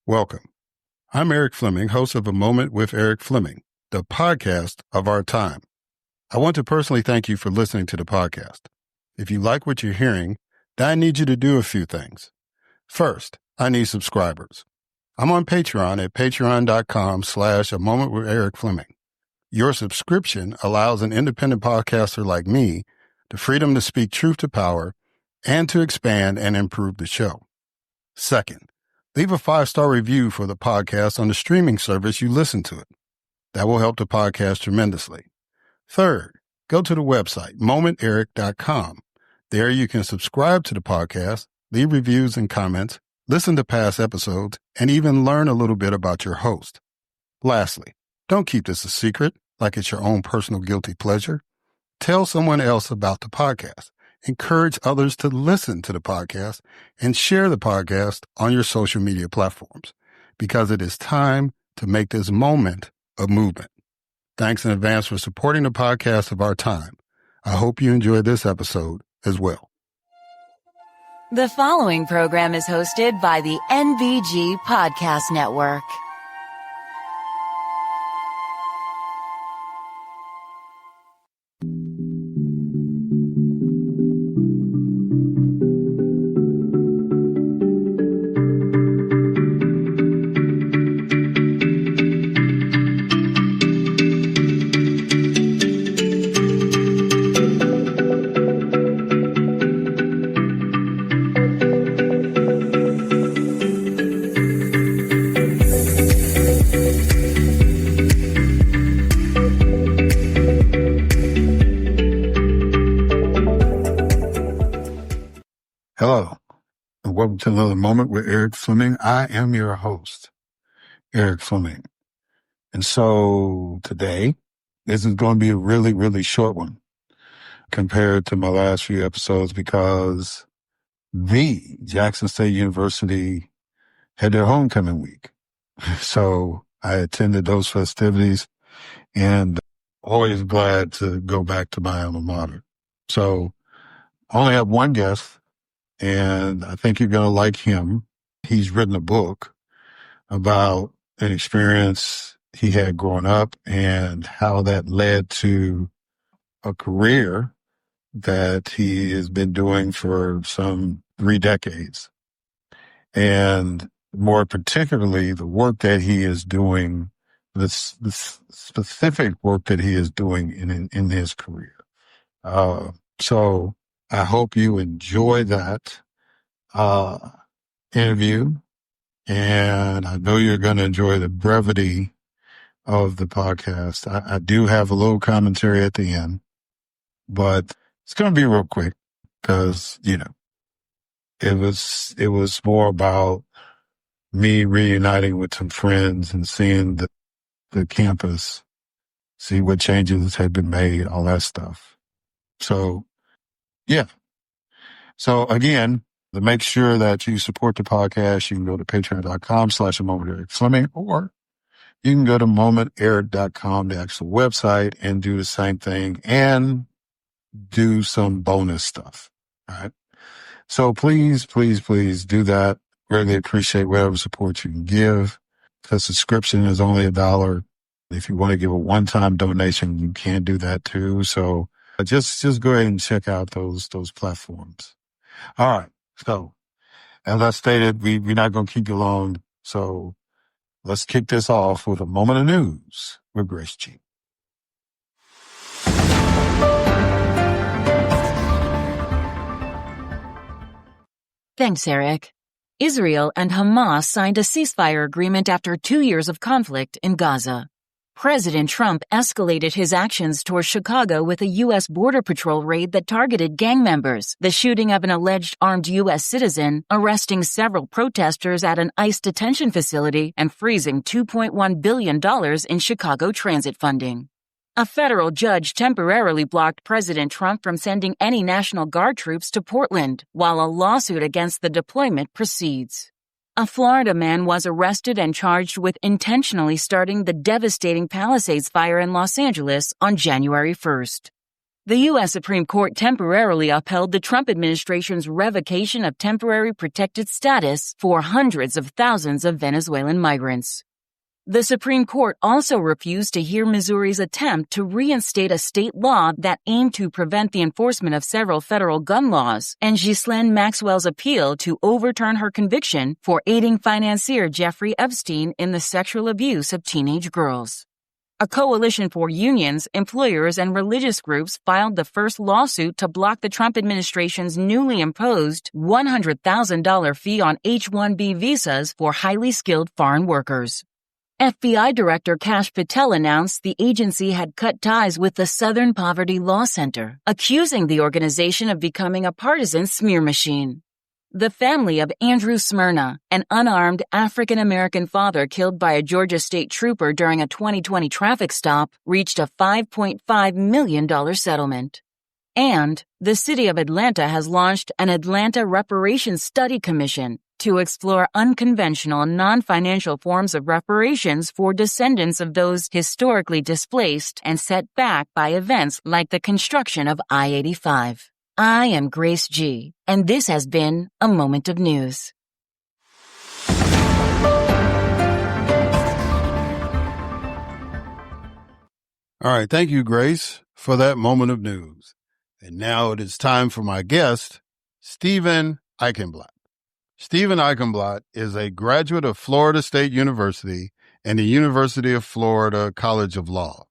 Welcome. I'm Erik Fleming, host of A Moment with Erik Fleming, the podcast of our time. I want to personally thank you for listening to the podcast. If you like what you're hearing, then I need you to do a few things. First, I need subscribers. I'm on Patreon at patreon.com/A Moment with Erik Fleming. Your subscription allows an independent podcaster like me the freedom to speak truth to power and to expand and improve the show. Second, leave a 5-star review for the podcast on the streaming service you listen to it. That will help the podcast tremendously. Third, go to the website, momenterik.com. There you can subscribe to the podcast, leave reviews and comments, listen to past episodes, and even learn a little bit about your host. Lastly, don't keep this a secret like it's your own personal guilty pleasure. Tell someone else about the podcast. Encourage others to listen to the podcast and share the podcast on your social media platforms because it is time to make this moment a movement. Thanks in advance for supporting the podcast of our time. I hope you enjoyed this episode as well. The following program is hosted by the NBG Podcast Network. Hello, and welcome to another Moment with Erik Fleming. I am your host, Erik Fleming. And so today, this is going to be a really, really short one compared to my last few episodes because the Jackson State University had their homecoming week. So I attended those festivities and always glad to go back to my alma mater. So I only have one guest. And I think you're going to like him. He's written a book about an experience he had growing up and how that led to a career that he has been doing for some 3 decades. And more particularly, the work that he is doing, the specific work that he is doing in his career. So I hope you enjoy that interview, and I know you're going to enjoy the brevity of the podcast. I do have a little commentary at the end, but it's going to be real quick because, it was more about me reuniting with some friends and seeing the campus, see what changes had been made, all that stuff. So, yeah. So again, to make sure that you support the podcast, you can go to patreon.com/A Moment with Erik Fleming, or you can go to momenterik.com, the actual website, and do the same thing and do some bonus stuff. All right. So please, please, please do that. Really appreciate whatever support you can give. The subscription is only $1. If you want to give a one-time donation, you can do that too. So just go ahead and check out those platforms. All right. So as I stated, we're not going to keep you long. So let's kick this off with a moment of news with Grace G. Thanks, Erik. Israel and Hamas signed a ceasefire agreement after 2 years of conflict in Gaza. President Trump escalated his actions towards Chicago with a U.S. Border Patrol raid that targeted gang members, the shooting of an alleged armed U.S. citizen, arresting several protesters at an ICE detention facility, and freezing $2.1 billion in Chicago transit funding. A federal judge temporarily blocked President Trump from sending any National Guard troops to Portland, while a lawsuit against the deployment proceeds. A Florida man was arrested and charged with intentionally starting the devastating Palisades fire in Los Angeles on January 1st. The U.S. Supreme Court temporarily upheld the Trump administration's revocation of temporary protected status for hundreds of thousands of Venezuelan migrants. The Supreme Court also refused to hear Missouri's attempt to reinstate a state law that aimed to prevent the enforcement of several federal gun laws, and Ghislaine Maxwell's appeal to overturn her conviction for aiding financier Jeffrey Epstein in the sexual abuse of teenage girls. A coalition for unions, employers, and religious groups filed the first lawsuit to block the Trump administration's newly imposed $100,000 fee on H-1B visas for highly skilled foreign workers. FBI Director Kash Patel announced the agency had cut ties with the Southern Poverty Law Center, accusing the organization of becoming a partisan smear machine. The family of Andrew Smyrna, an unarmed African-American father killed by a Georgia state trooper during a 2020 traffic stop, reached a $5.5 million settlement. And the city of Atlanta has launched an Atlanta Reparations Study Commission to explore unconventional and non-financial forms of reparations for descendants of those historically displaced and set back by events like the construction of I-85. I am Grace G., and this has been A Moment of News. All right. Thank you, Grace, for that moment of news. And now it is time for my guest, Steven Eichenblatt. Steven Eichenblatt is a graduate of Florida State University and the University of Florida College of Law.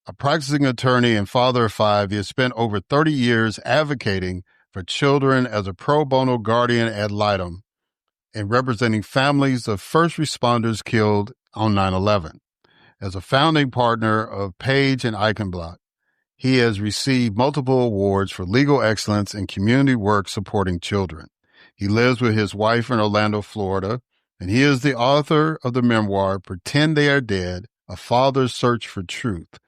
A practicing attorney and father of five, he has spent over 30 years advocating for children as a pro bono guardian ad litem and representing families of first responders killed on 9/11. As a founding partner of Page and Eichenblatt, he has received multiple awards for legal excellence and community work supporting children. He lives with his wife in Orlando, Florida, and he is the author of the memoir, Pretend They Are Dead, A Father's Search for Truth.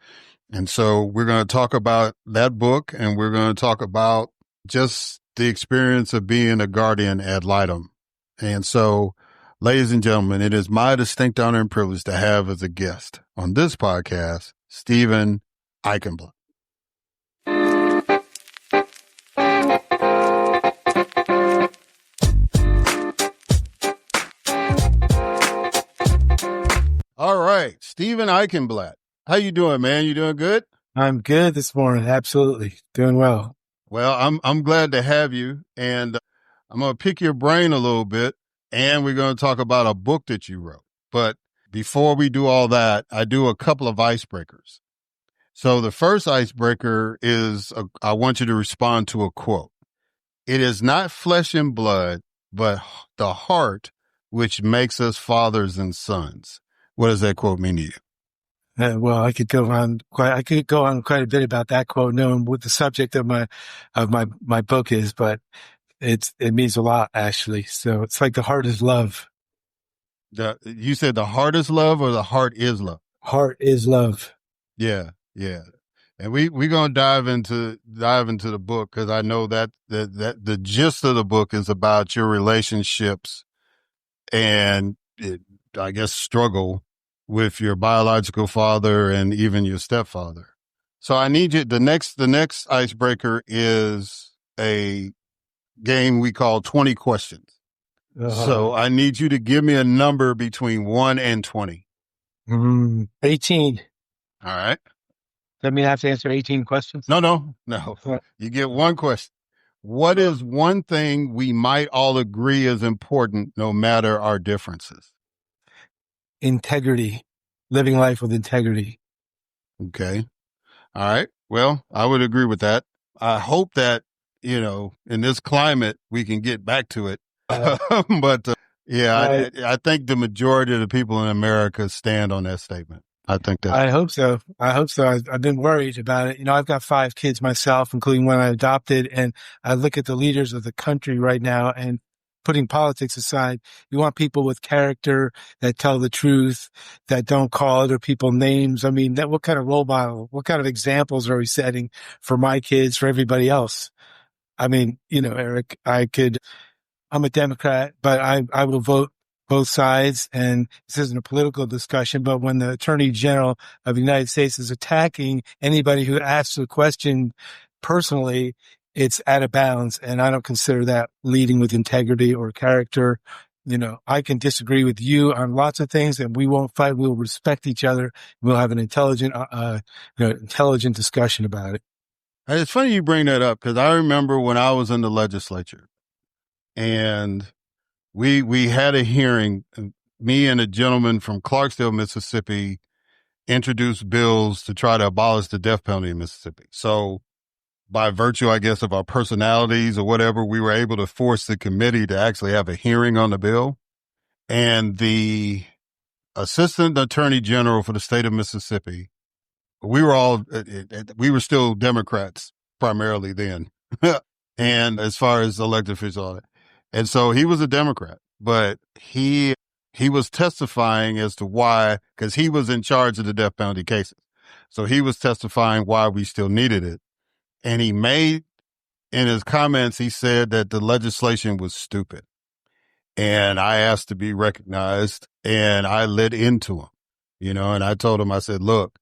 And so we're going to talk about that book, and we're going to talk about just the experience of being a guardian ad litem. And so, ladies and gentlemen, it is my distinct honor and privilege to have as a guest on this podcast, Steven Eichenblatt. All right, Steven Eichenblatt. How you doing, man? You doing good? I'm good this morning. Absolutely. Doing well. Well, I'm glad to have you, and I'm going to pick your brain a little bit, and we're going to talk about a book that you wrote. But before we do all that, I do a couple of icebreakers. So the first icebreaker is I want you to respond to a quote. It is not flesh and blood, but the heart which makes us fathers and sons. What does that quote mean to you? Well, I could go on quite a bit about that quote, knowing what the subject of my book is, but it means a lot, actually. So it's like the heart is love. You said the heart is love, or the heart is love? Heart is love. Yeah. And we're going to dive into the book, because I know that the gist of the book is about your relationships and I guess struggle with your biological father and even your stepfather. So I need you, the next icebreaker is a game we call 20 questions. So I need you to give me a number between 1 and 20. 18. All right. Does that mean I have to answer 18 questions? No. You get one question. What is one thing we might all agree is important no matter our differences? Integrity. Living life with integrity. Okay. All right. Well, I would agree with that. I hope that, in this climate, we can get back to it. But I think the majority of the people in America stand on that statement. I think that. I hope so. I've been worried about it. I've got 5 kids myself, including one I adopted, and I look at the leaders of the country right now, and putting politics aside, you want people with character that tell the truth, that don't call other people names. I mean, what kind of role model, what kind of examples are we setting for my kids, for everybody else? I mean, Eric, I'm a Democrat, but I will vote both sides. And this isn't a political discussion, but when the Attorney General of the United States is attacking anybody who asks a question personally, it's out of bounds. And I don't consider that leading with integrity or character. I can disagree with you on lots of things, and we won't fight. We'll respect each other. We'll have an intelligent discussion about it. It's funny you bring that up, because I remember when I was in the legislature and we had a hearing. Me and a gentleman from Clarksville, Mississippi, introduced bills to try to abolish the death penalty in Mississippi. So by virtue, I guess, of our personalities or whatever, we were able to force the committee to actually have a hearing on the bill. And the assistant attorney general for the state of Mississippi, we were still Democrats primarily then. And as far as elected officials, and so he was a Democrat, but he was testifying as to why, because he was in charge of the death penalty cases. So he was testifying why we still needed it. And in his comments, he said that the legislation was stupid. And I asked to be recognized, and I lit into him, and I told him, I said, look,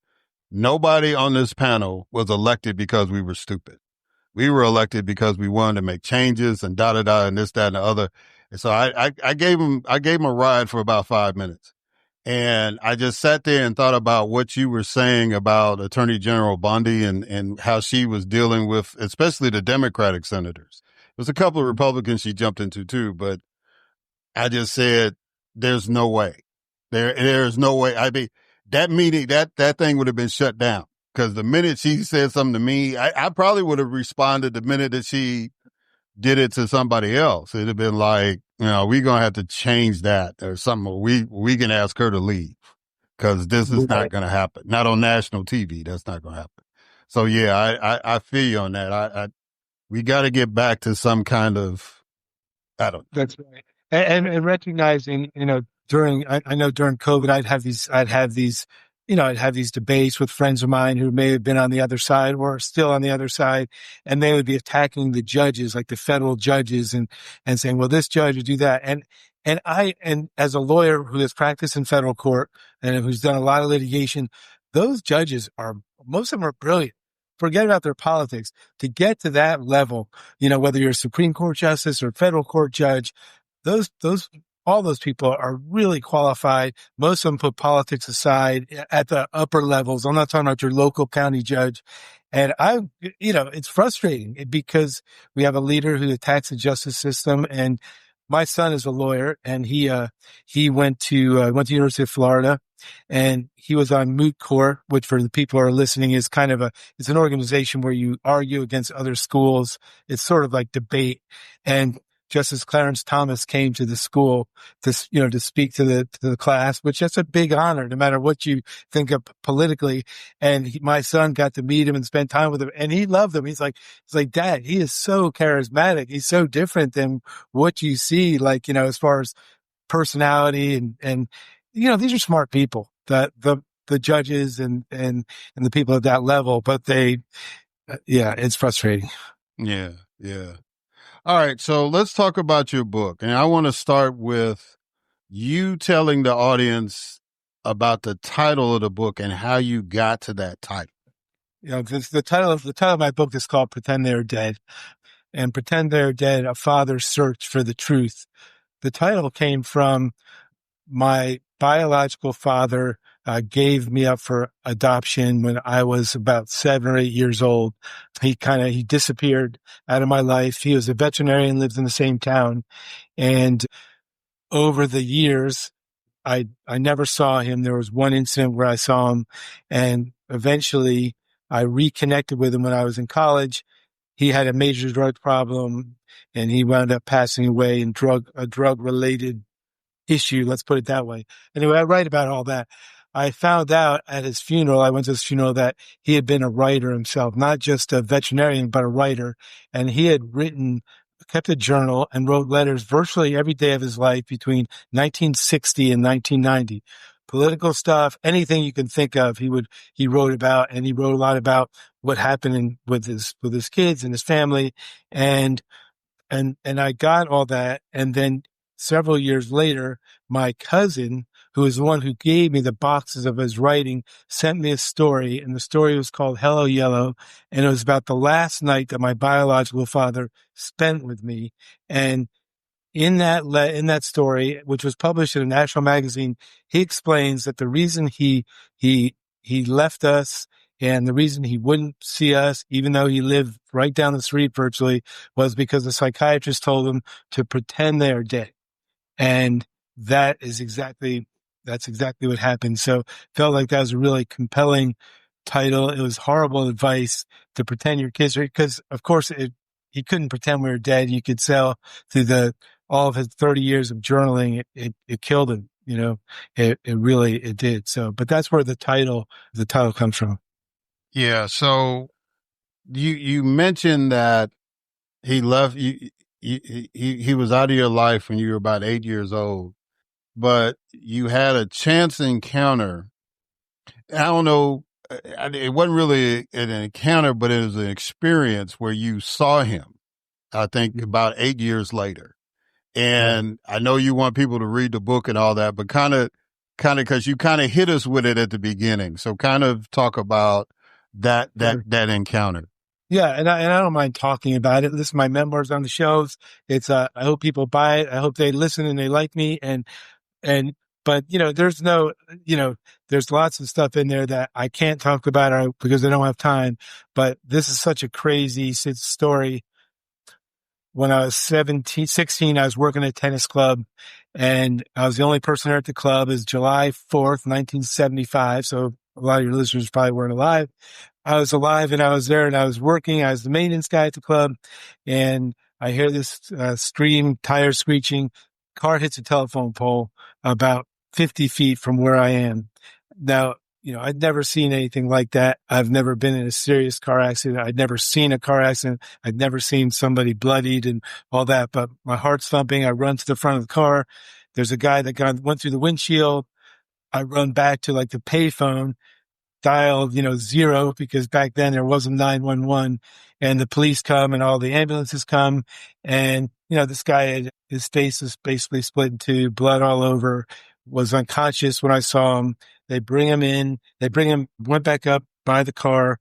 nobody on this panel was elected because we were stupid. We were elected because we wanted to make changes and and this, that, and the other. And so I gave him a ride for about 5 minutes. And I just sat there and thought about what you were saying about Attorney General Bondi and how she was dealing with, especially the Democratic senators. There's a couple of Republicans she jumped into too, but I just said, there's no way. There's no way. That meeting, that thing would have been shut down, because the minute she said something to me, I probably would have responded the minute that she did it to somebody else. It'd have been like, we're going to have to change that or something. We can ask her to leave, because this is not going to happen. Not on national TV. That's not going to happen. So yeah, I feel you on that. We got to get back to some kind of, I don't know. That's right. And recognizing, during COVID, I'd have these debates with friends of mine who may have been on the other side or still on the other side, and they would be attacking the judges, like the federal judges, and saying, well, this judge would do that. And as a lawyer who has practiced in federal court and who's done a lot of litigation, those judges most of them are brilliant. Forget about their politics. To get to that level, whether you're a Supreme Court justice or a federal court judge, all those people are really qualified. Most of them put politics aside at the upper levels. I'm not talking about your local county judge. And it's frustrating because we have a leader who attacks the justice system. And my son is a lawyer, and he went to the University of Florida, and he was on Moot Court, which for the people who are listening is it's an organization where you argue against other schools. It's sort of like debate. And Justice Clarence Thomas came to the school to speak to the class, which that's a big honor, no matter what you think of politically. And my son got to meet him and spend time with him, and he loved him. He's like, Dad, he is so charismatic. He's so different than what you see, as far as personality and these are smart people, the judges and the people at that level, but it's frustrating. Yeah. Yeah. All right, so let's talk about your book. And I want to start with you telling the audience about the title of the book and how you got to that title. The title of my book is called Pretend They're Dead. And Pretend They're Dead, A Father's Search for the Truth. The title came from my biological father gave me up for adoption when I was about 7 or 8 years old. He disappeared out of my life. He was a veterinarian, lived in the same town. And over the years, I never saw him. There was one incident where I saw him, and eventually I reconnected with him when I was in college. He had a major drug problem, and he wound up passing away in a drug-related issue, let's put it that way. Anyway, I write about all that. I found out at his funeral, I went to his funeral, that he had been a writer himself, not just a veterinarian, but a writer. And he had kept a journal and wrote letters virtually every day of his life between 1960 and 1990. Political stuff, anything you can think of, he wrote about, and he wrote a lot about what happened with his kids and his family. And I got all that. And then several years later, my cousin, who is the one who gave me the boxes of his writing, sent me a story, and the story was called Hello Yellow, and it was about the last night that my biological father spent with me. And in that story, which was published in a national magazine, he explains that the reason he left us and the reason he wouldn't see us, even though he lived right down the street virtually, was because the psychiatrist told him to pretend they are dead. And that's exactly what happened. So felt like that was a really compelling title. It was horrible advice to pretend your kids are, because of course he couldn't pretend we were dead. You could tell through all of his 30 years of journaling, it killed him. It really did. So, but that's where the title comes from. Yeah. So you mentioned that he left you. He was out of your life when you were about 8 years old, but you had a chance encounter. I don't know. It wasn't really an encounter, but it was an experience where you saw him, I think about 8 years later. And I know you want people to read the book and all that, but kind of, cause you kind of hit us with it at the beginning. So kind of talk about that encounter. Yeah. And I don't mind talking about it. This is my memoirs on the shelves. It's, I hope people buy it. I hope they listen and they like me. But there's there's lots of stuff in there that I can't talk about because I don't have time. But this is such a crazy story. When I was 16, I was working at a tennis club, and I was the only person there at the club. It was July 4th, 1975. So a lot of your listeners probably weren't alive. I was alive, and I was there, and I was working. I was the maintenance guy at the club, and I hear this scream, tire screeching. Car hits a telephone pole about 50 feet from where I am. Now, I'd never seen anything like that. I've never been in a serious car accident. I'd never seen a car accident. I'd never seen somebody bloodied and all that, but my heart's thumping. I run to the front of the car. There's a guy that went through the windshield. I run back to like the payphone, dialed, 0, because back then there wasn't 911, and the police come and all the ambulances come. And, this guy, his face is basically split in two, blood all over, was unconscious when I saw him. They bring him in, went back up by the car.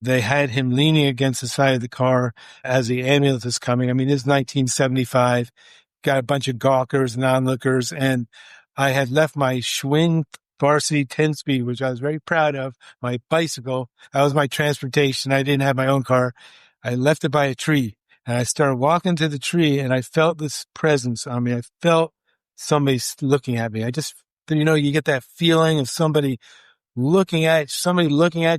They had him leaning against the side of the car as the ambulance is coming. I mean, this is 1975, got a bunch of gawkers and onlookers, and I had left my Schwinn varsity 10-speed, which I was very proud of, my bicycle. That was my transportation. I didn't have my own car. I left it by a tree, and I started walking to the tree, and I felt this presence on me. I felt somebody looking at me. I just, you get that feeling of somebody looking at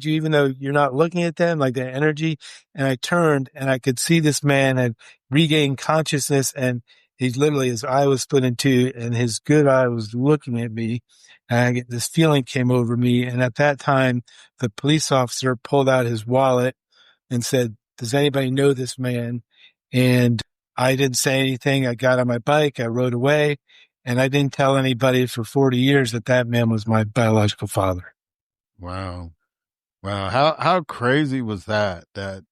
you, even though you're not looking at them, like that energy. And I turned, and I could see this man had regained consciousness, and he's literally, his eye was split in two, and his good eye was looking at me. And this feeling came over me. And at that time, the police officer pulled out his wallet and said, "Does anybody know this man?" And I didn't say anything. I got on my bike. I rode away. And I didn't tell anybody for 40 years that man was my biological father. Wow. How crazy was that? That,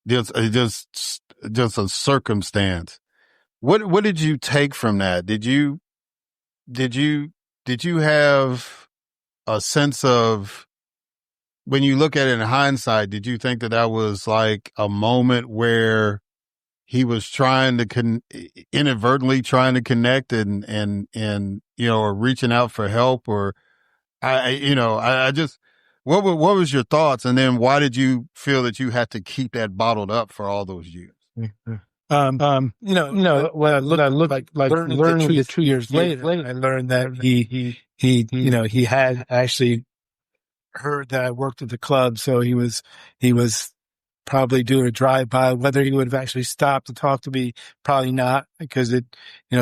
just a circumstance. What did you take from that? Did you have a sense of, when you look at it in hindsight, did you think that was like a moment where he was trying to inadvertently trying to connect and or reaching out for help? Or I just, what was your thoughts? And then why did you feel that you had to keep that bottled up for all those years? When I looked like learning the 2 years later, I learned that he had actually heard that I worked at the club. So he was probably doing a drive-by. Whether he would have actually stopped to talk to me, probably not, because it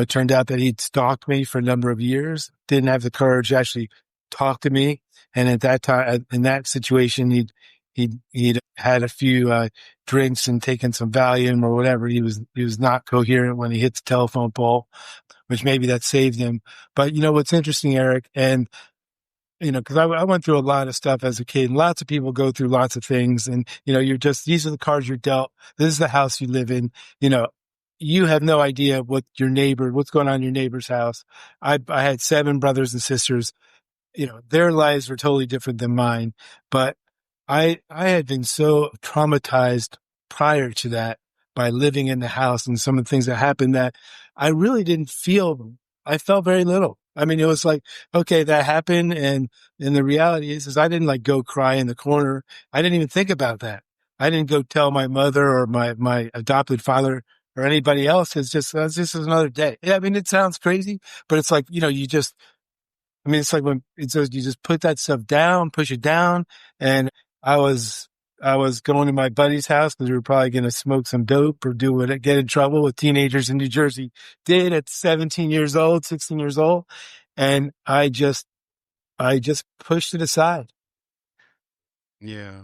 turned out that he'd stalked me for a number of years, didn't have the courage to actually talk to me. And at that time, in that situation, he'd had a few drinks and taken some Valium or whatever. He was not coherent when he hit the telephone pole, which maybe that saved him. But what's interesting, Eric, and because I went through a lot of stuff as a kid, and lots of people go through lots of things, and these are the cards you're dealt. This is the house you live in. you have no idea what's going on in your neighbor's house. I had 7 brothers and sisters. Their lives were totally different than mine, but I had been so traumatized prior to that by living in the house and some of the things that happened that I really didn't feel them. I felt very little. I mean, it was like, okay, that happened. And the reality is I didn't like go cry in the corner. I didn't even think about that. I didn't go tell my mother or my adopted father or anybody else. It's just another day. Yeah, I mean, it sounds crazy, but it's like, it's like when it's you just put that stuff down, push it down. And I was, I was going to my buddy's house because we were probably going to smoke some dope or get in trouble with teenagers in New Jersey did at 17 years old, 16 years old. And I just pushed it aside. Yeah.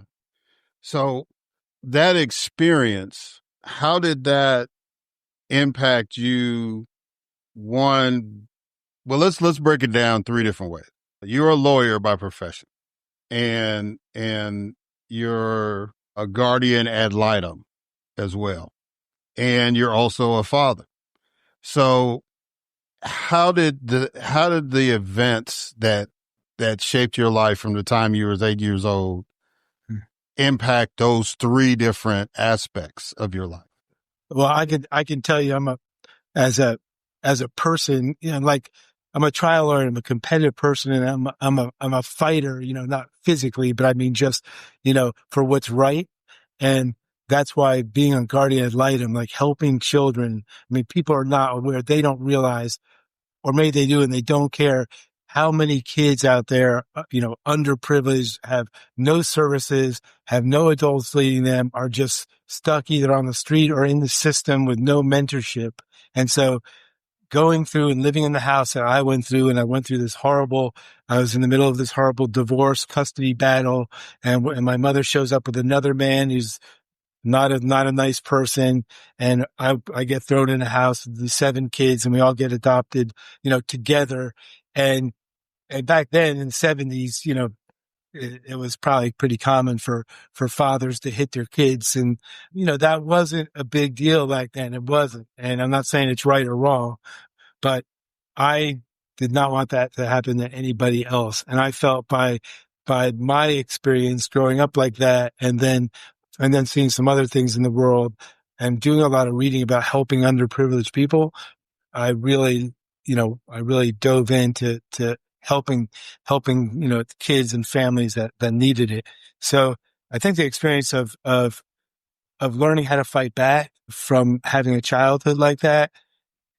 So that experience, how did that impact you? One, well, let's break it down 3 different ways. You're a lawyer by profession, and you're a guardian ad litem as well, and you're also a father. So how did the events that shaped your life from the time you was 8 years old impact those 3 different aspects of your life? Well, I can tell you, as a, as a person, like I'm a trial lawyer, I'm a competitive person, and I'm a fighter, not physically, but I mean, just, for what's right. And that's why being on guardian ad litem, like helping children, I mean, people are not aware. They don't realize, or maybe they do and they don't care how many kids out there, underprivileged, have no services, have no adults leading them, are just stuck either on the street or in the system with no mentorship. And so going through and living in the house that I went through, and I went through I was in the middle of this horrible divorce custody battle, and my mother shows up with another man who's not a nice person. And I get thrown in a house with the 7 kids, and we all get adopted, together. And back then in the 70s, it was probably pretty common for fathers to hit their kids. And, that wasn't a big deal back then. It wasn't. And I'm not saying it's right or wrong, but I did not want that to happen to anybody else. And I felt by my experience growing up like that, and then seeing some other things in the world and doing a lot of reading about helping underprivileged people, I really, I really dove into helping, kids and families that needed it. So I think the experience of learning how to fight back from having a childhood like that,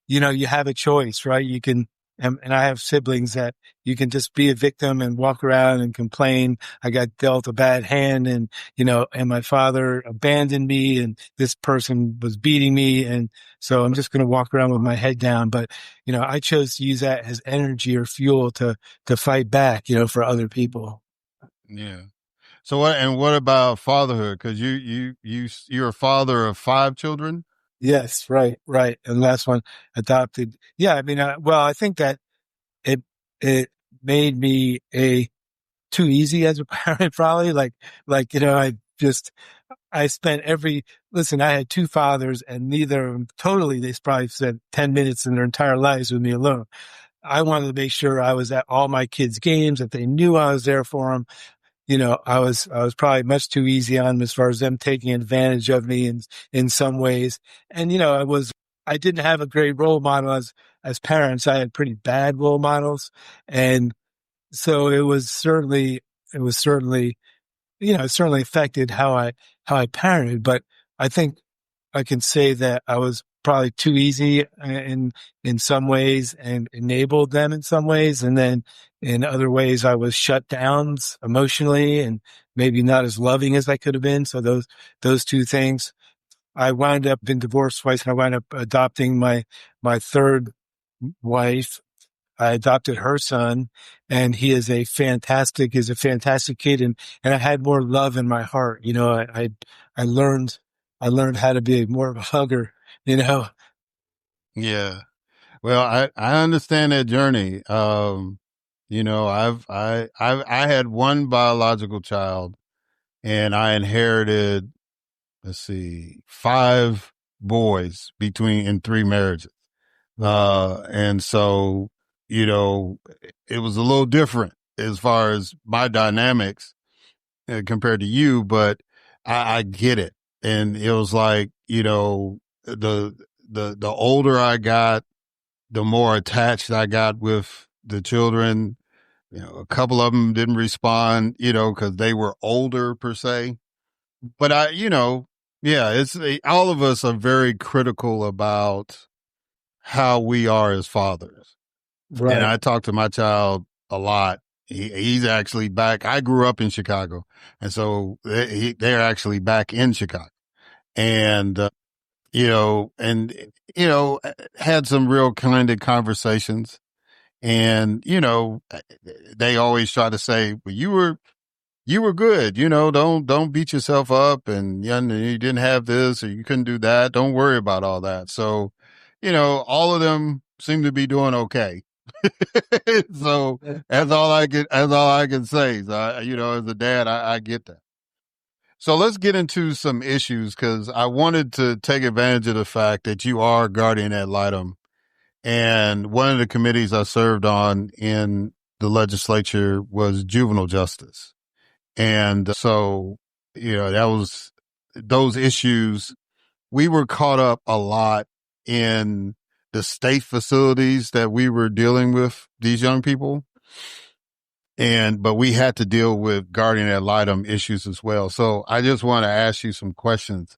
you have a choice, right? You can, and I have siblings that you can just be a victim and walk around and complain. I got dealt a bad hand, and, and my father abandoned me, and this person was beating me. And so I'm just going to walk around with my head down. But, I chose to use that as energy or fuel to fight back, for other people. Yeah. So what about fatherhood? Because you're a father of 5 children. Yes, right, right. And last one, adopted. Yeah, I mean, I think that it it made me too easy as a parent, probably. I spent listen, I had 2 fathers, and neither of them totally. They probably spent 10 minutes in their entire lives with me alone. I wanted to make sure I was at all my kids' games, that they knew I was there for them. I was probably much too easy on them as far as them taking advantage of me in some ways. And, I didn't have a great role model as parents. I had pretty bad role models. And so it was certainly, it certainly affected how I parented. But I think I can say that I was probably too easy in some ways and enabled them in some ways. And then in other ways, I was shut down emotionally and maybe not as loving as I could have been. So those 2 things. I wound up being divorced twice, and I wound up adopting my 3rd wife. I adopted her son, and he is a fantastic kid. And I had more love in my heart. I learned how to be more of a hugger, Yeah. Well, I understand that journey. I had one biological child, and I inherited, let's see, 5 boys in 3 marriages. And so, it was a little different as far as my dynamics compared to you, but I get it. And it was like, the older I got, the more attached I got with the children. A couple of them didn't respond, cause they were older per se. But yeah, all of us are very critical about how we are as fathers. Right. And I talk to my child a lot. He's actually back. I grew up in Chicago. And so they're actually back in Chicago. And, had some real candid conversations. And, they always try to say, well, you were good, don't beat yourself up and you didn't have this or you couldn't do that. Don't worry about all that. So, all of them seem to be doing okay. So that's all I can say. So, as a dad, I get that. So let's get into some issues because I wanted to take advantage of the fact that you are guardian ad litem. And one of the committees I served on in the legislature was juvenile justice. And so, that was those issues. We were caught up a lot in the state facilities that we were dealing with these young people. But we had to deal with guardian ad litem issues as well. So I just want to ask you some questions.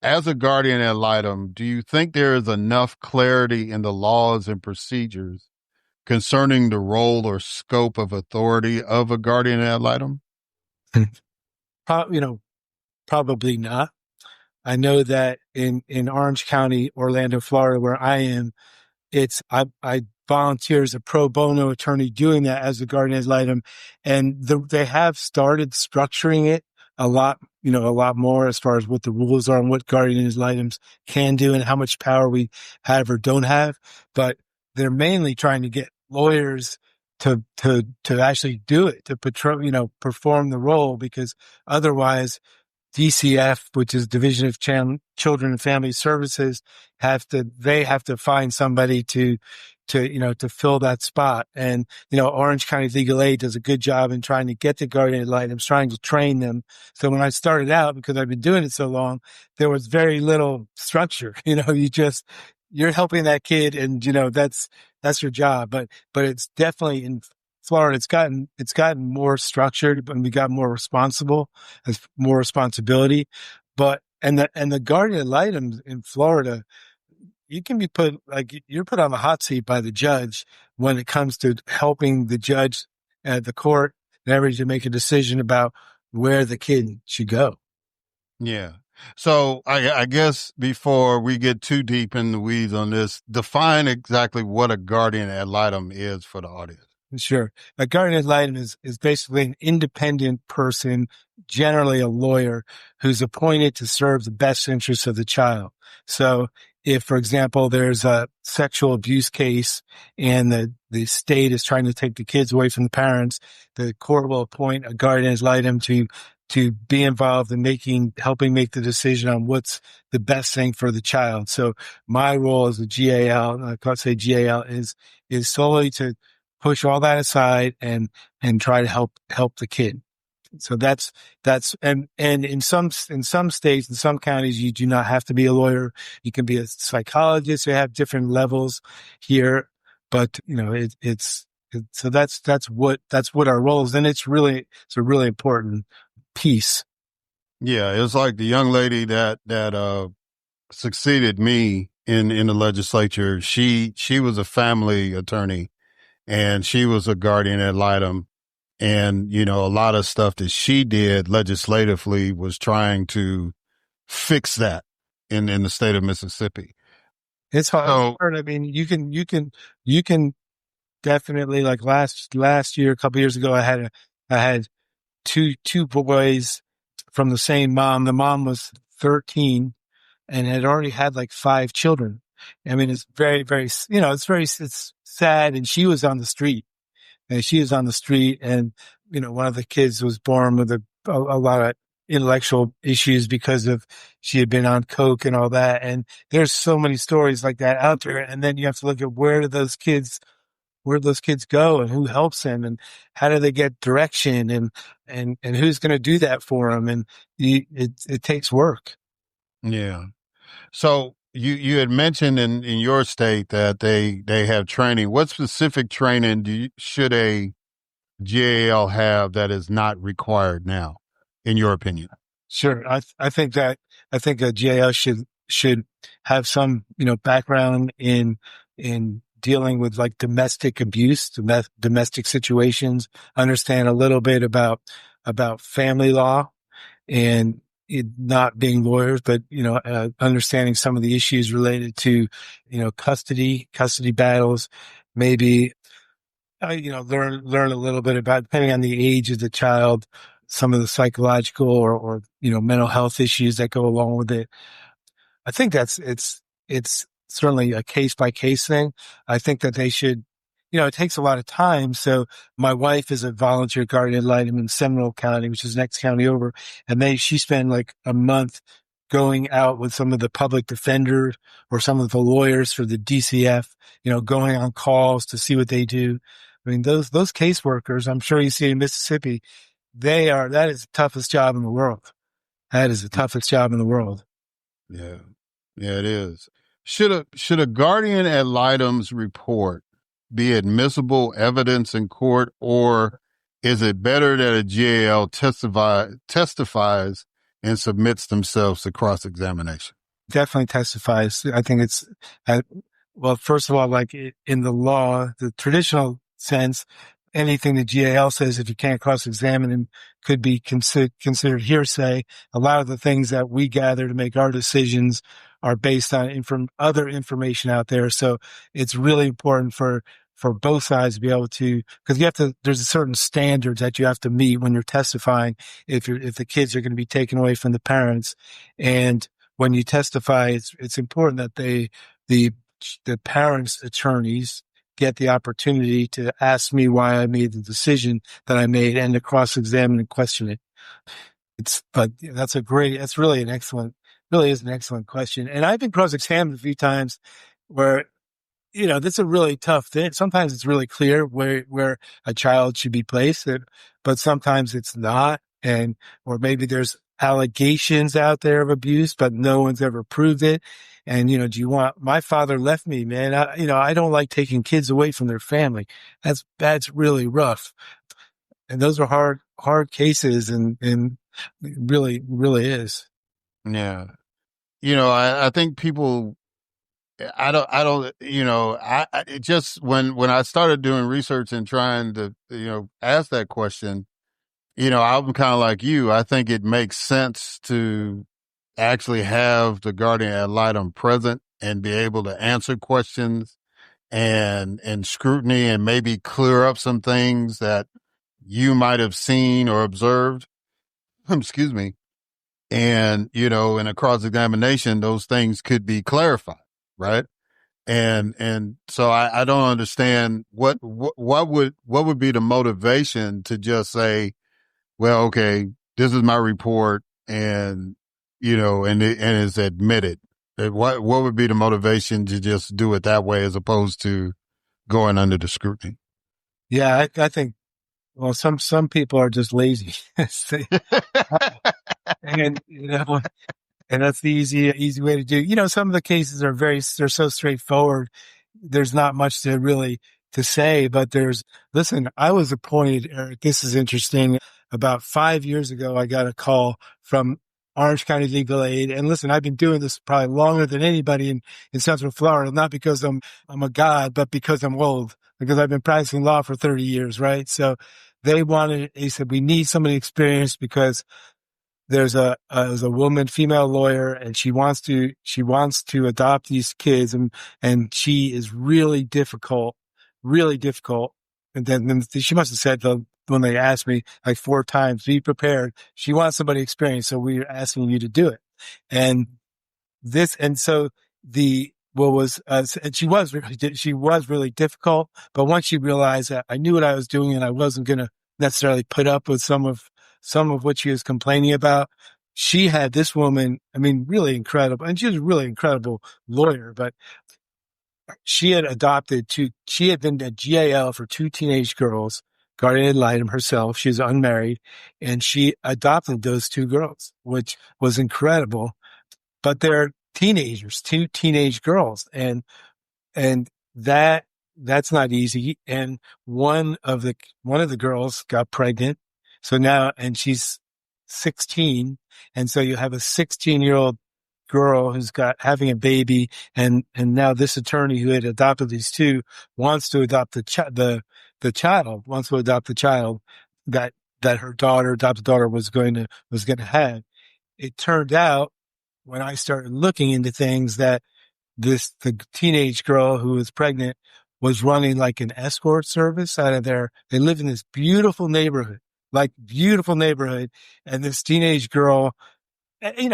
As a guardian ad litem, do you think there is enough clarity in the laws and procedures concerning the role or scope of authority of a guardian ad litem? Probably not. I know that in Orange County, Orlando, Florida, where I am, I volunteer as a pro bono attorney doing that as a guardian ad litem. And they have started structuring it a lot more as far as what the rules are and what guardian ad litems can do and how much power we have or don't have. But they're mainly trying to get lawyers to actually do it, to perform the role, because otherwise DCF, which is Division of Children and Family Services, have to find somebody to fill that spot. And, Orange County Legal Aid does a good job in trying to get the guardian ad litems, trying to train them. So when I started out, because I've been doing it so long, there was very little structure. You're helping that kid and, that's your job. But it's definitely in Florida, it's gotten more structured and we got more responsibility. But, and the guardian ad litem in Florida, you can be you're put on the hot seat by the judge when it comes to helping the judge at the court and everybody to make a decision about where the kid should go. Yeah. So I guess before we get too deep in the weeds on this, define exactly what a guardian ad litem is for the audience. Sure. A guardian ad litem is basically an independent person, generally a lawyer, who's appointed to serve the best interests of the child. So if, for example, there's a sexual abuse case and the state is trying to take the kids away from the parents, the court will appoint a guardian ad litem to be involved in helping make the decision on what's the best thing for the child. So my role as a GAL, I can't say GAL, is solely to push all that aside and try to help the kid. So that's and in some states, in some counties, you do not have to be a lawyer. You can be a psychologist. You have different levels here, but so that's what our role is, and it's a really important piece. Yeah, it was like the young lady that succeeded me in the legislature. She was a family attorney. And she was a guardian ad litem. And, a lot of stuff that she did legislatively was trying to fix that in the state of Mississippi. It's hard. I mean, you can definitely, like last year, a couple of years ago, I had two boys from the same mom. The mom was 13 and had already had like 5 children. I mean, it's very, very, it's sad. And she was on the street and one of the kids was born with a lot of intellectual issues because of she had been on coke and all that. And there's so many stories like that out there. And then you have to look at where those kids go and who helps them and how do they get direction and who's going to do that for them. And it takes work. Yeah. So you had mentioned in your state that they have training. What specific training should a GAL have that is not required now, in your opinion? Sure. I think a GAL should have some, background in dealing with like domestic abuse, domestic situations, understand a little bit about family law and it not being lawyers, but, understanding some of the issues related to, custody battles, maybe, learn a little bit about, depending on the age of the child, some of the psychological or mental health issues that go along with it. I think it's certainly a case by case thing. I think that they should, it takes a lot of time. So my wife is a volunteer guardian ad litem in Seminole County, which is the next county over. And she spent like a month going out with some of the public defenders or some of the lawyers for the DCF, going on calls to see what they do. I mean, those caseworkers, I'm sure you see in Mississippi, that is the toughest job in the world. That is the toughest job in the world. Yeah. Yeah, it is. Should a guardian ad litem's report be admissible evidence in court, or is it better that a GAL testifies and submits themselves to cross-examination? Definitely testifies. I think it's, well, first of all, like in the law, the traditional sense, anything the GAL says, if you can't cross-examine him, could be considered hearsay. A lot of the things that we gather to make our decisions are based on other information out there. So it's really important for both sides to be able to, because there's a certain standards that you have to meet when you're testifying if the kids are going to be taken away from the parents. And when you testify, it's important that the parents' attorneys get the opportunity to ask me why I made the decision that I made and to cross-examine and question it. That's really is an excellent question. And I've been cross-examined a few times where, that's a really tough thing. Sometimes it's really clear where a child should be placed, but sometimes it's not. Or maybe there's allegations out there of abuse, but no one's ever proved it. And, my father left me, man. I don't like taking kids away from their family. That's really rough. And those are hard cases and it really, really is. Yeah. I think people, it just, when I started doing research and trying to, ask that question, I'm kind of like you. I think it makes sense to actually have the guardian ad litem present and be able to answer questions and scrutiny and maybe clear up some things that you might have seen or observed. Excuse me. And, in a cross-examination, those things could be clarified, right? And so I don't understand what would be the motivation to just say, well, okay, this is my report and, and it's admitted. What would be the motivation to just do it that way as opposed to going under the scrutiny? Yeah, I think, well, some people are just lazy. And, and that's the easy way to do. Some of the cases they're so straightforward. There's not much to say, but listen, I was appointed, Eric, this is interesting. About 5 years ago, I got a call from Orange County Legal Aid. And listen, I've been doing this probably longer than anybody in Central Florida, not because I'm a god, but because I'm old, because I've been practicing law for 30 years, right? So they said, we need somebody experienced because there's a female lawyer, and she wants to adopt these kids, and she is really difficult. And then she must have said when they asked me like 4 times, be prepared. She wants somebody experienced, so we're asking you to do it. And she was really difficult. But once she realized that I knew what I was doing and I wasn't going to necessarily put up with some of some of what she was complaining about. She had this woman, I mean, really incredible, and she was a really incredible lawyer, but she had she had been at GAL for two teenage girls, guardian ad litem herself. She was unmarried, and she adopted those two girls, which was incredible. But they're teenagers, two teenage girls, and that's not easy. And one of the girls got pregnant. So now, and she's 16. And so you have a 16-year-old girl who's having a baby. And now this attorney who had adopted these two wants to adopt the child that her adopted daughter was going to have. It turned out when I started looking into things that the teenage girl who was pregnant was running like an escort service out of there. They live in this beautiful neighborhood. And this teenage girl,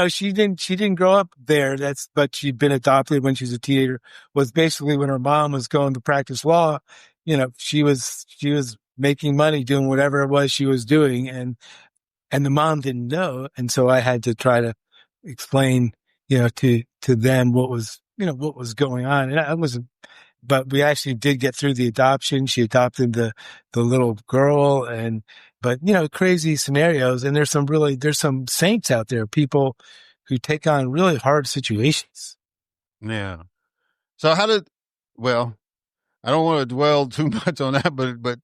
she didn't grow up there. But she'd been adopted when she was a teenager. Was basically when her mom was going to practice law, she was making money doing whatever it was she was doing. And the mom didn't know. And so I had to try to explain, to them what was going on. And but we actually did get through the adoption. She adopted the little girl but crazy scenarios. And there's some saints out there, people who take on really hard situations. Yeah. So I don't want to dwell too much on that, but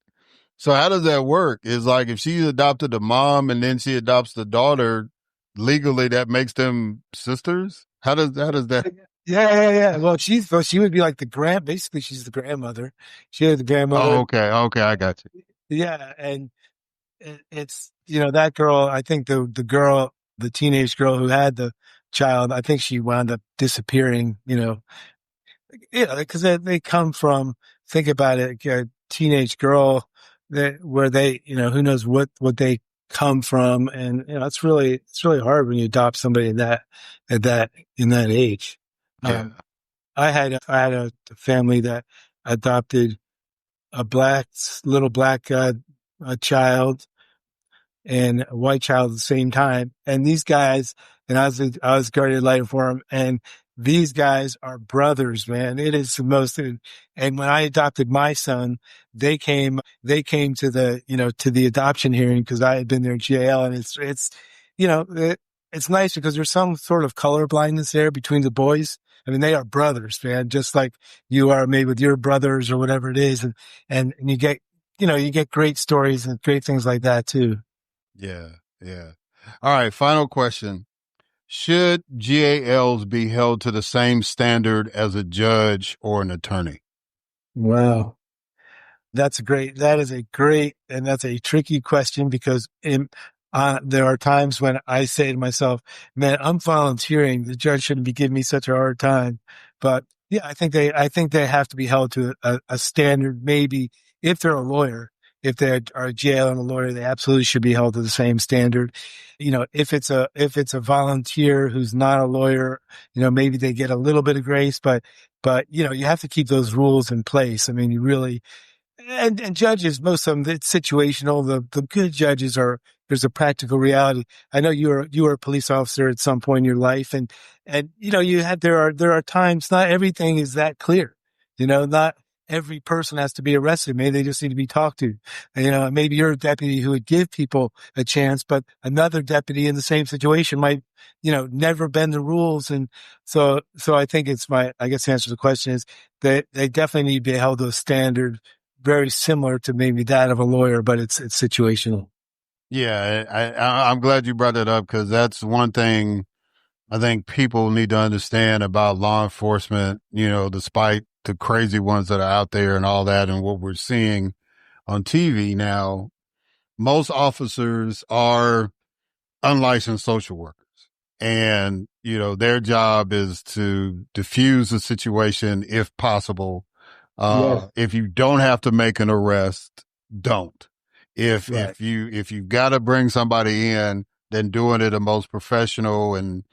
so how does that work? Is like if she adopted the mom and then she adopts the daughter, legally that makes them sisters? How does that? Yeah. Well, she would be like basically she's the grandmother. She was the grandmother. Oh, okay. I got you. Yeah. And it's, that girl, I think the teenage girl who had the child, I think she wound up disappearing, because they come from, think about it, a teenage girl where they, who knows what they come from. And, it's really hard when you adopt somebody in that age. Yeah. I had a family that adopted a little black a child and a white child at the same time. And these guys, and I was guardian ad litem for them, and these guys are brothers, man. It is the most, and when I adopted my son, they came to the adoption hearing because I had been there in GAL, and it's nice because there's some sort of color blindness there between the boys. I mean, they are brothers, man, just like you are made with your brothers or whatever it is. And you get, you get great stories and great things like that too. Yeah. Yeah. All right. Final question. Should GALs be held to the same standard as a judge or an attorney? Wow. That's a tricky question because there are times when I say to myself, man, I'm volunteering. The judge shouldn't be giving me such a hard time. But yeah, I think they have to be held to a standard. Maybe if they're a lawyer, if they are a GAL and a lawyer, they absolutely should be held to the same standard. If it's a volunteer who's not a lawyer, maybe they get a little bit of grace, but you have to keep those rules in place. I mean, you really, and judges, most of them, it's situational. The good judges there's a practical reality. I know you were a police officer at some point in your life, and there are times not everything is that clear. Not every person has to be arrested. Maybe they just need to be talked to. Maybe you're a deputy who would give people a chance, but another deputy in the same situation might, never bend the rules. And so I think I guess the answer to the question is that they definitely need to be held to a standard very similar to maybe that of a lawyer, but it's situational. Yeah. I'm glad you brought that up because that's one thing I think people need to understand about law enforcement, despite the crazy ones that are out there and all that and what we're seeing on TV now, most officers are unlicensed social workers. And, their job is to diffuse the situation if possible. Yes. If you don't have to make an arrest, don't. If you've got to bring somebody in, then do it in the most professional and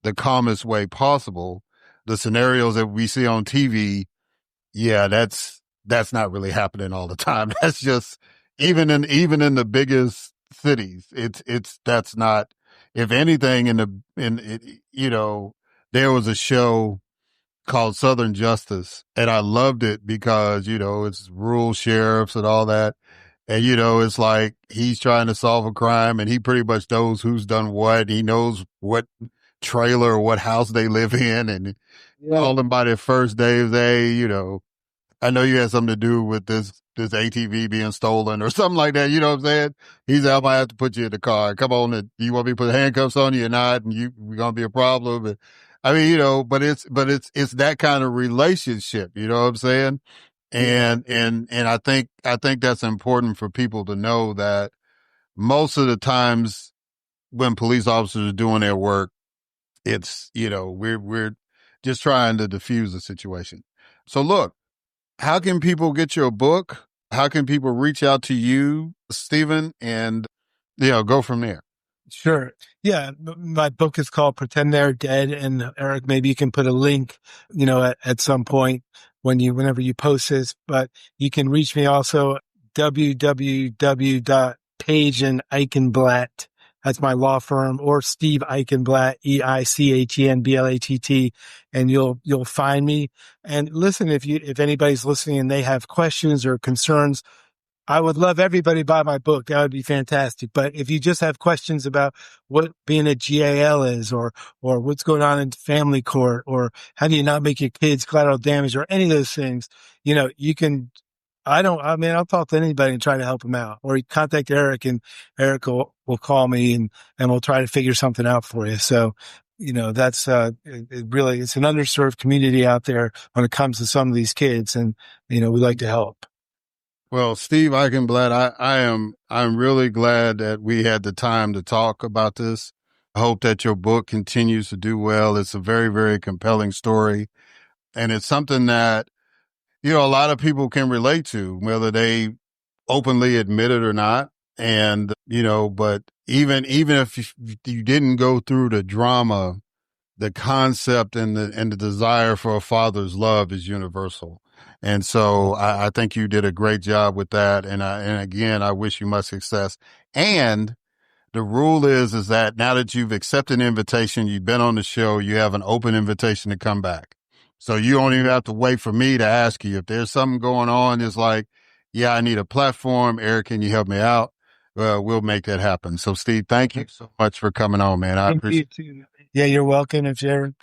the calmest way possible. The scenarios that we see on TV, yeah, that's not really happening all the time. That's just even in the biggest cities. That's not, if anything there was a show called Southern Justice, and I loved it because, it's rural sheriffs and all that. And, it's like he's trying to solve a crime and he pretty much knows who's done what. He knows what trailer or what house they live in, and call them by their first names. Hey, I know you had something to do with this ATV being stolen or something like that. You know what I'm saying? He said, I might have to put you in the car. Come on. Do you want me to put handcuffs on you or not? And we're going to be a problem. And, I mean, but it's that kind of relationship. You know what I'm saying? And I think that's important for people to know that most of the times when police officers are doing their work, it's, we're just trying to diffuse the situation. So look, how can people get your book? How can people reach out to you, Steven, and, go from there? Sure. Yeah. My book is called Pretend They're Dead. And Eric, maybe you can put a link, at some point whenever you post this, but you can reach me also www.Eichenblatt. That's my law firm, or Steve Eichenblatt, Eichenblatt, and you'll find me. And listen, if anybody's listening and they have questions or concerns, I would love everybody to buy my book. That would be fantastic. But if you just have questions about what being a GAL is, or what's going on in family court, or how do you not make your kids collateral damage, or any of those things, you can, I'll talk to anybody and try to help them out, or you contact Eric, and Eric will call me and we'll try to figure something out for you. So, that's, it's an underserved community out there when it comes to some of these kids, and, we like to help. Well, Steve Eichenblatt, I'm really glad that we had the time to talk about this. I hope that your book continues to do well. It's a very, very compelling story. And it's something that, a lot of people can relate to, whether they openly admit it or not. And, but even if you didn't go through the drama, the concept and the desire for a father's love is universal. And so I think you did a great job with that. And again, I wish you much success. And the rule is that now that you've accepted an invitation, you've been on the show, you have an open invitation to come back. So you don't even have to wait for me to ask you. If there's something going on, it's like, yeah, I need a platform. Eric, can you help me out? We'll make that happen. So Steve, thank you so much for coming on, man. I appreciate it. Yeah, you're welcome. If a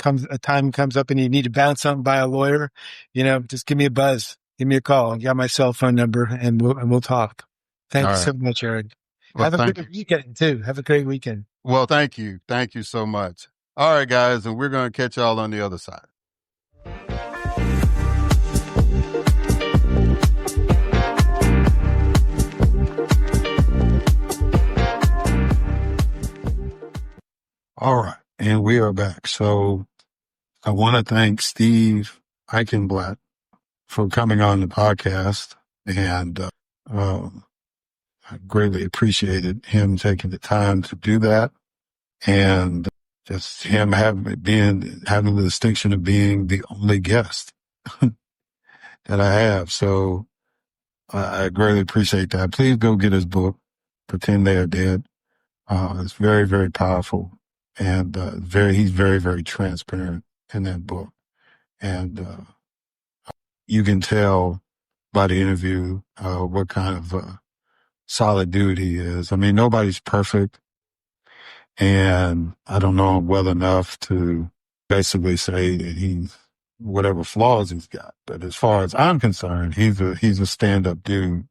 time comes up and you need to bounce something by a lawyer, just give me a buzz, give me a call. You got my cell phone number, and we'll talk. Thank you so much, Eric. Well, have a good weekend too. Have a great weekend. Well, thank you. Thank you so much. All right, guys. And we're going to catch y'all on the other side. All right. And we are back. So I want to thank Steve Eichenblatt for coming on the podcast. And I greatly appreciated him taking the time to do that. And just him having the distinction of being the only guest that I have. So I greatly appreciate that. Please go get his book, Pretend They Are Dead. It's very, very powerful. And he's very, very transparent in that book. And you can tell by the interview what kind of solid dude he is. I mean, nobody's perfect. And I don't know him well enough to basically say that he's whatever flaws he's got. But as far as I'm concerned, he's a stand-up dude.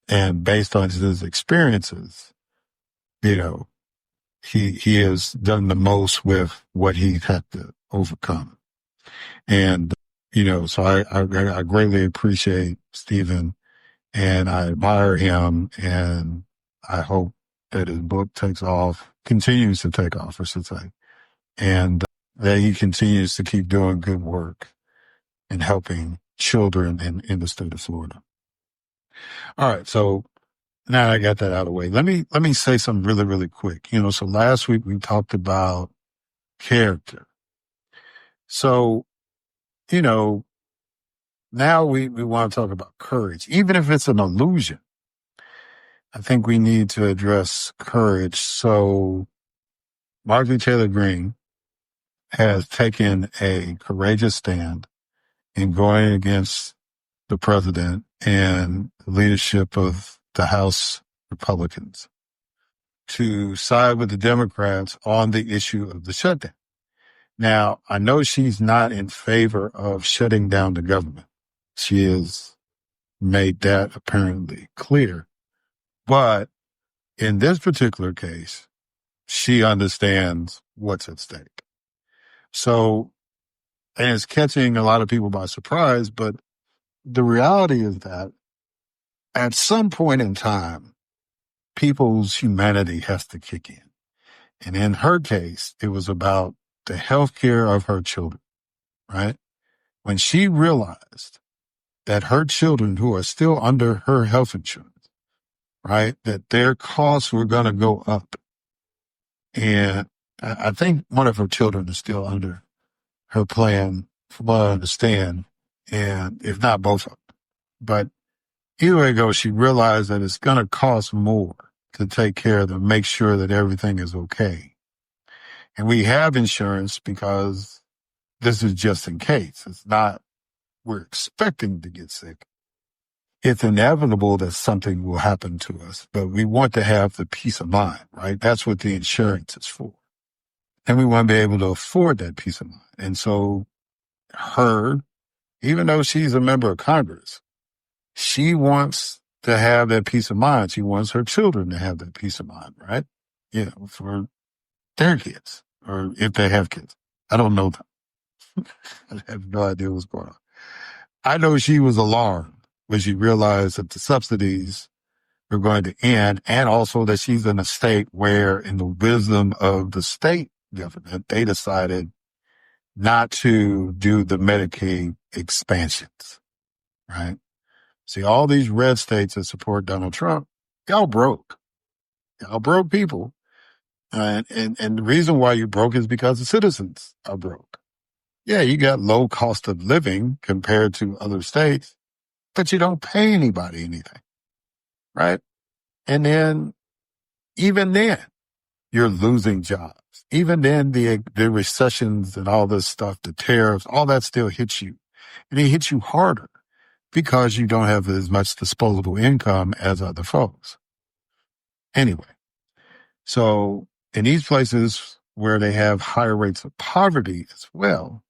And based on his experiences, he has done the most with what he's had to overcome. And, so I greatly appreciate Steven, and I admire him, and I hope that his book continues to take off, I should say, and that he continues to keep doing good work and helping children in the state of Florida. All right. So now I got that out of the way. Let me say something really, really quick. So last week we talked about character. So, now we want to talk about courage, even if it's an illusion. I think we need to address courage. So Marjorie Taylor Greene has taken a courageous stand in going against the president and the leadership of the House Republicans to side with the Democrats on the issue of the shutdown. Now, I know she's not in favor of shutting down the government. She has made that apparently clear. But in this particular case, she understands what's at stake. So, and it's catching a lot of people by surprise, but the reality is that at some point in time, people's humanity has to kick in. And in her case, it was about the health care of her children, right? When she realized that her children who are still under her health insurance, right, that their costs were going to go up. And I think one of her children is still under her plan, from what I understand, and if not both of them. But either way it goes, she realized that it's going to cost more to take care of them, make sure that everything is okay. And we have insurance because this is just in case. It's not, we're expecting to get sick. It's inevitable that something will happen to us, but we want to have the peace of mind, right? That's what the insurance is for. And we want to be able to afford that peace of mind. And so her, even though she's a member of Congress, she wants to have that peace of mind. She wants her children to have that peace of mind, right? You know, for their kids, or if they have kids. I don't know them. I have no idea what's going on. I know she was alarmed when she realized that the subsidies were going to end, and also that she's in a state where, in the wisdom of the state government, they decided not to do the Medicaid expansions, right? See, all these red states that support Donald Trump, y'all broke. Y'all broke people. And the reason why you broke is because the citizens are broke. Yeah, you got low cost of living compared to other states, but you don't pay anybody anything, right? And then, even then, you're losing jobs. Even then, the recessions and all this stuff, the tariffs, all that still hits you. And it hits you harder because you don't have as much disposable income as other folks. Anyway, so in these places where they have higher rates of poverty as well,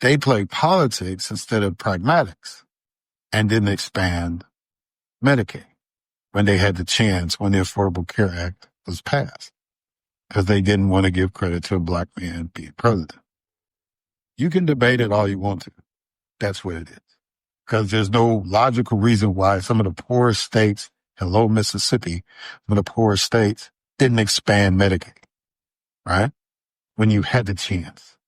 they play politics instead of pragmatics and didn't expand Medicaid when they had the chance when the Affordable Care Act was passed, because they didn't want to give credit to a black man being president. You can debate it all you want to. That's what it is. Because there's no logical reason why some of the poorest states, hello Mississippi, some of the poorest states didn't expand Medicaid, right? When you had the chance.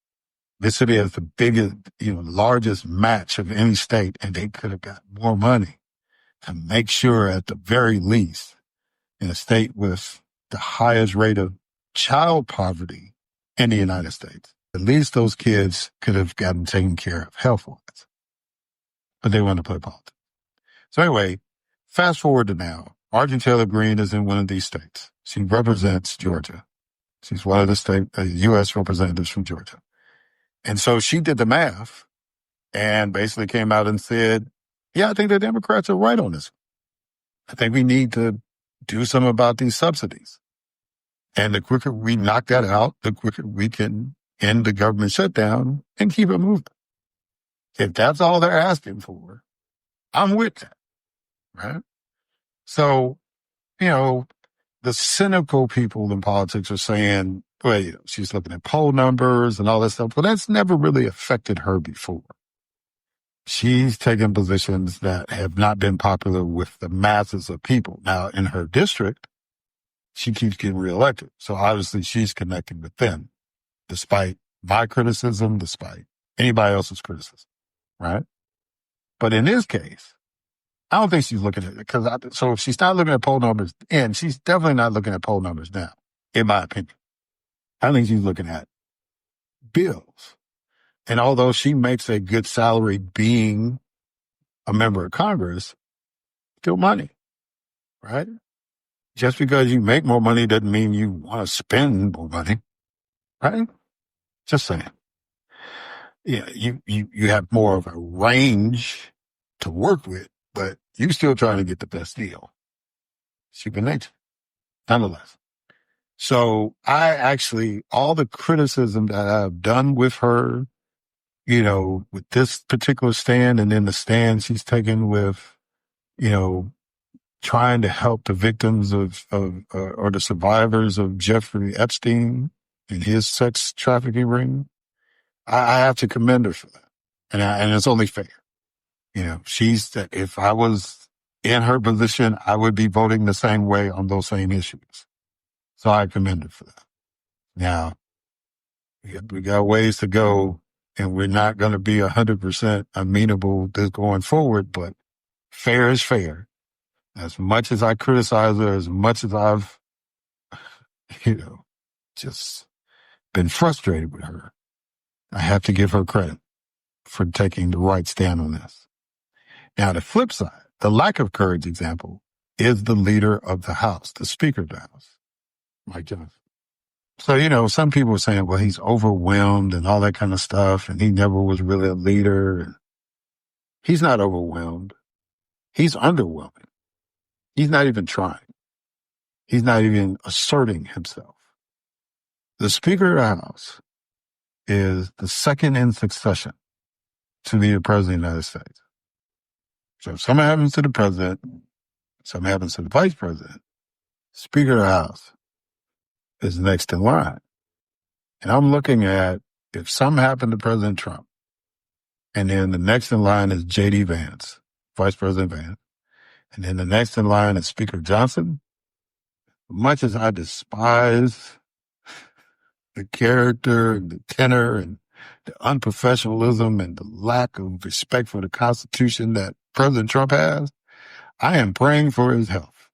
Mississippi has the biggest, largest match of any state, and they could have got more money to make sure, at the very least, in a state with the highest rate of child poverty in the United States, at least those kids could have gotten taken care of health-wise. But they want to play politics. So anyway, fast forward to now. Marjorie Taylor Greene is in one of these states. She represents Georgia. She's one of the U.S. representatives from Georgia. And so she did the math and basically came out and said, yeah, I think the Democrats are right on this. I think we need to do something about these subsidies. And the quicker we knock that out, the quicker we can end the government shutdown and keep it moving. If that's all they're asking for, I'm with that, right? So, the cynical people in politics are saying, well, she's looking at poll numbers and all that stuff, but that's never really affected her before. She's taken positions that have not been popular with the masses of people. Now, in her district, she keeps getting reelected. So obviously she's connecting with them, despite my criticism, despite anybody else's criticism, right? But in this case, I don't think she's looking at it, so if she's not looking at poll numbers, and she's definitely not looking at poll numbers now, in my opinion. I think she's looking at bills. And although she makes a good salary being a member of Congress, still money, right? Just because you make more money doesn't mean you want to spend more money, right? Just saying. Yeah, you have more of a range to work with, but you still trying to get the best deal. It's human nature, nonetheless. So all the criticism that I've done with her, with this particular stand and then the stand she's taken with, trying to help the victims or the survivors of Jeffrey Epstein and his sex trafficking ring, I have to commend her for that. And it's only fair. If I was in her position, I would be voting the same way on those same issues. So I commend her for that. Now, we got ways to go, and we're not going to be 100% amenable to going forward, but fair is fair. As much as I criticize her, as much as I've, just been frustrated with her, I have to give her credit for taking the right stand on this. Now, the flip side, the lack of courage example, is the leader of the House, the Speaker of the House, Mike Johnson. So, some people are saying, well, he's overwhelmed and all that kind of stuff, and he never was really a leader. He's not overwhelmed. He's underwhelming. He's not even trying. He's not even asserting himself. The Speaker of the House is the second in succession to be the President of the United States. So if something happens to the President, something happens to the Vice President, Speaker of the House is next in line. And I'm looking at if something happened to President Trump, and then the next in line is J.D. Vance, Vice President Vance, and then the next in line is Speaker Johnson. Much as I despise the character and the tenor and the unprofessionalism and the lack of respect for the Constitution that President Trump has, I am praying for his health.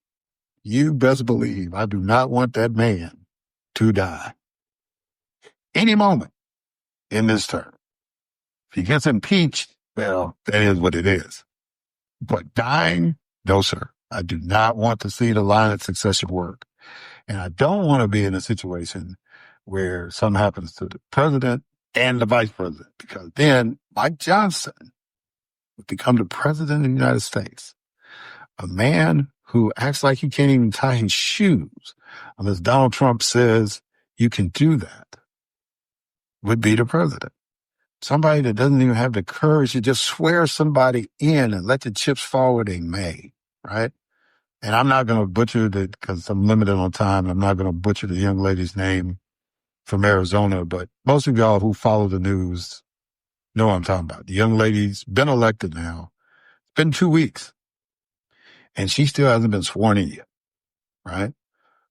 You best believe I do not want that man to die any moment in this term. If he gets impeached, well, that is what it is. But dying, no, sir. I do not want to see the line of succession work. And I don't want to be in a situation where something happens to the president and the vice president, because then Mike Johnson would become the president of the United States. A man who acts like he can't even tie his shoes unless Donald Trump says you can do that would be the president. Somebody that doesn't even have the courage to just swear somebody in and let the chips fall where they may, right? And I'm not going to butcher it because I'm limited on time. I'm not going to butcher the young lady's name from Arizona, but most of y'all who follow the news know what I'm talking about. The young lady's been elected now. It's been 2 weeks, and she still hasn't been sworn in yet, right?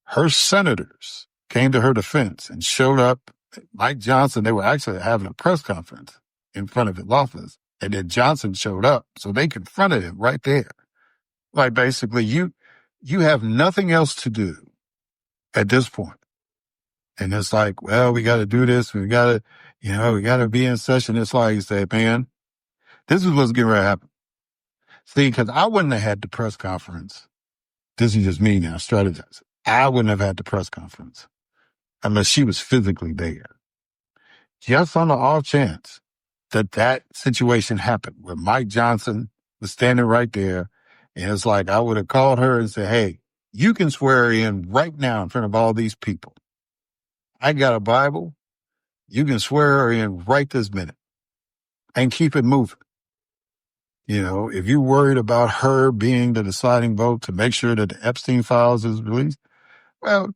Her senators came to her defense and showed up. Mike Johnson, they were actually having a press conference in front of his office, and then Johnson showed up, so they confronted him right there. Like, basically, you have nothing else to do at this point. And it's like, well, we got to do this. We got to be in session. It's like you say, man, this is what's getting ready to happen. See, because I wouldn't have had the press conference. This is just me now, strategizing. I wouldn't have had the press conference unless she was physically there. Just on the off chance that situation happened where Mike Johnson was standing right there. And it's like, I would have called her and said, hey, you can swear her in right now in front of all these people. I got a Bible. You can swear her in right this minute and keep it moving. If you're worried about her being the deciding vote to make sure that the Epstein files is released, well,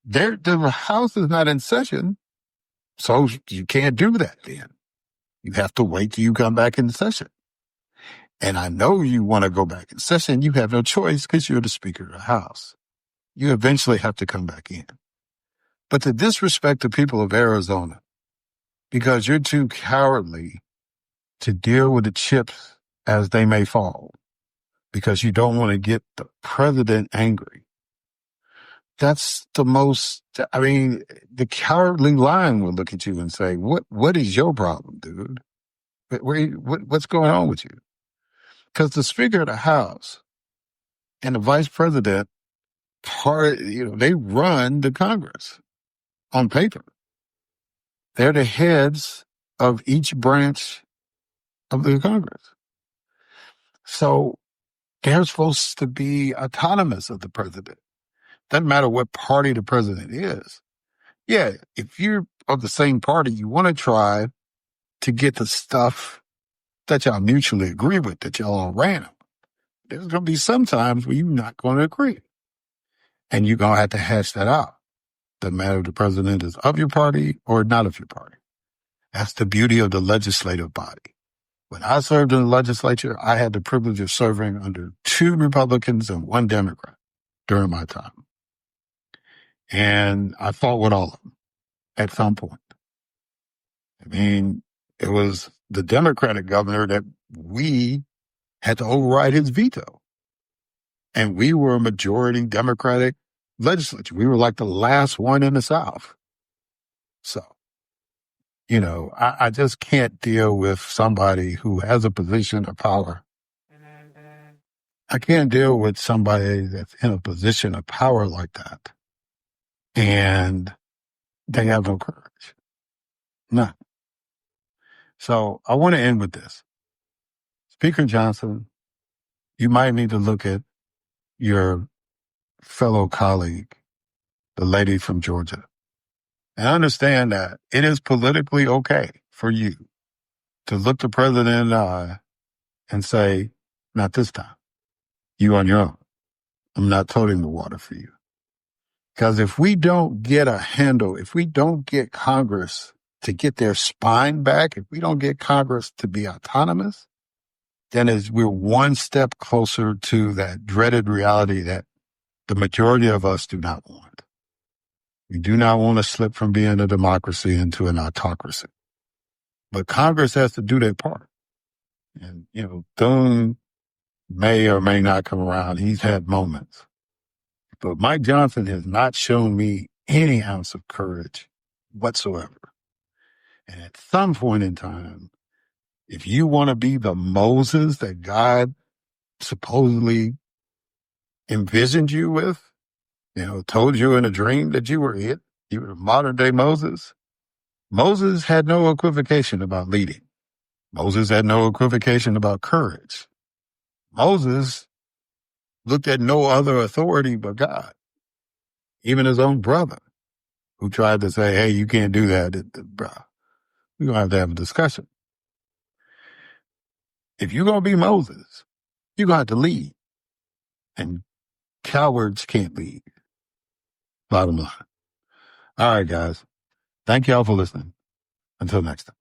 the House is not in session, so you can't do that then. You have to wait till you come back in session. And I know you want to go back in session. You have no choice because you're the Speaker of the House. You eventually have to come back in. But to disrespect the people of Arizona because you're too cowardly to deal with the chips as they may fall because you don't want to get the president angry. That's the cowardly lion will look at you and say, what is your problem, dude? What's going on with you? Because the Speaker of the House and the Vice President they run the Congress on paper. They're the heads of each branch of the Congress. So they're supposed to be autonomous of the president. Doesn't matter what party the president is. Yeah, if you're of the same party, you want to try to get the stuff that y'all mutually agree with, that y'all are random. There's going to be some times where you're not going to agree. And you're going to have to hash that out. Doesn't matter if the president is of your party or not of your party. That's the beauty of the legislative body. When I served in the legislature, I had the privilege of serving under 2 Republicans and 1 Democrat during my time. And I fought with all of them at some point. I mean, it was the Democratic governor that we had to override his veto. And we were a majority Democratic legislature. We were like the last one in the South. So, I just can't deal with somebody who has a position of power. I can't deal with somebody that's in a position of power like that. And they have no courage. None. So I want to end with this. Speaker Johnson, you might need to look at your fellow colleague, the lady from Georgia, and understand that it is politically okay for you to look the president in the eye and say, not this time. You on your own. I'm not toting the water for you. Because if we don't get a handle, if we don't get Congress to get their spine back, if we don't get Congress to be autonomous, then we're one step closer to that dreaded reality that the majority of us do not want. We do not want to slip from being a democracy into an autocracy. But Congress has to do their part. And, Thune may or may not come around. He's had moments. But Mike Johnson has not shown me any ounce of courage whatsoever. And at some point in time, if you want to be the Moses that God supposedly envisioned you with, told you in a dream that you were it, you were modern day Moses. Moses had no equivocation about leading. Moses had no equivocation about courage. Moses looked at no other authority but God. Even his own brother, who tried to say, hey, you can't do that. We're going to have a discussion. If you're going to be Moses, you're going to have to lead. And cowards can't lead. Bottom line. All right, guys. Thank y'all for listening. Until next time.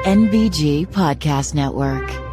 NBG Podcast Network.